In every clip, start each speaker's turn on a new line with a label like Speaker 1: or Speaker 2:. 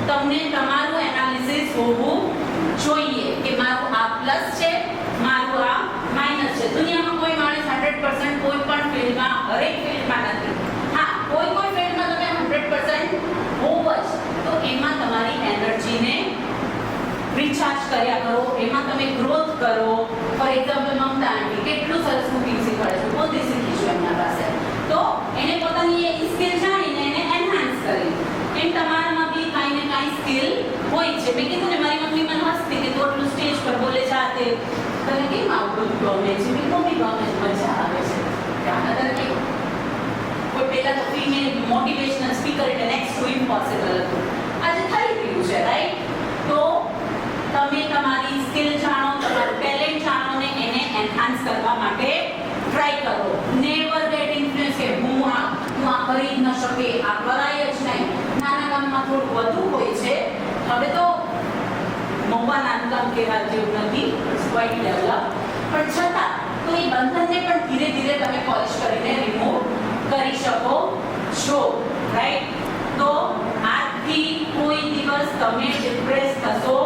Speaker 1: તમને તમારું એનાલિસિસ હોવું જોઈએ કે મારું આ પ્લસ છે, મારું આ માઈનસ છે. દુનિયામાં કોઈ માણસ 100% કોઈ પણ ફિલ્ડમાં હરેક ફિલ્ડમાં નથી. હા, કોઈ કોઈ ફિલ્ડમાં તમે 100% હોવ જ, તો એમાં તમારી એનર્જીને રિચાર્જ કર્યા કરો, એમાં તમે ગ્રોથ કરો. ફોર એક્ઝામ્પલ મમતા આંટી કેટલું સરસ કુકિંગ શીખવાડે છે, પોતે શીખી છું એમના પાસે. તો એને પોતાની એ સ્કિલ જાણીને એને એનહાન્સ કરી. એમ તમારામાં બી કાંઈ ને કાંઈ સ્કિલ હોય છે. મેં કીધું ને, મારી મમ્મી મને હસતી કે તું આટલું સ્ટેજ પર બોલે જાતે તને કેમ આવું ગમે છે? મેં મમ્મી ગમે છે, મજા આવે છે. ત્યાં તને કેમ કોઈ પહેલા તો ફિમેલ મોટિવેશનલ સ્પીકર એટલે નેક્સ્ટ ટુ ઇમ્પોસિબલ હતું. આજે થઈ ગયું છે, રાઈટ? તો તમે તમારી સ્કિલ જાણો, તમારું ટેલેન્ટ જાણો ને એને એનહાન્સ કરવા માટે ટ્રાય કરો. નેવર ગેટ ઇન્ફ્લુઅન્સ કે હું આ કરી જ ન શકે, આ કરાય જ નહીં. નાના કામમાં થોડું વધુ હોય છે. હવે તો મહુવા નાનું કામ કહેવા જેવું નથી, ક્વાઇટ ડેવલપ. પણ છતાં તો એ બંધનને પણ ધીરે ધીરે તમે પોલિશ કરીને રિમૂવ કરી શકો છો, રાઈટ? તો આજથી કોઈ દિવસ તમે ડિપ્રેસ થશો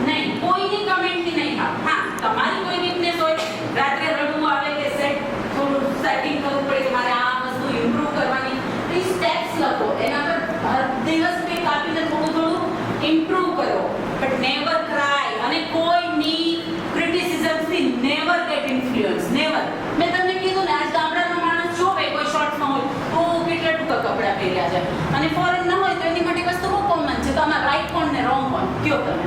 Speaker 1: નહીં, કોઈની કમેન્ટથી નહીં. હા, તમારી કોઈ વીકનેસ હોય, રાત્રે રડવું આવે કે થોડું સેટિંગ કરવું પડે કે મારે આ વસ્તુ ઇમ્પ્રૂવ કરવાની, એ સ્ટેપ્સ લખો. એના પર હર દિવસ કંઈક આપીને થોડું થોડું ઇમ્પ્રૂવ કરો. બટ નેવર ક્રાય અને કોઈની ક્રિટિસિઝમથી નેવર ગેટ ઇન્ફ્લુઅન્સ, નેવર. મેં તમને કીધું ને, આજ ગામડાનો માણસ જોવે કોઈ શોર્ટમાં હોય તો કેટલા ટૂંકા કપડાં પહેર્યા છે, અને ફોરેન ના હોય તો એની માટે વસ્તુ બહુ કોમન છે. તો આમાં રાઈટ કોણ ને રોંગ કોણ કયો તમે?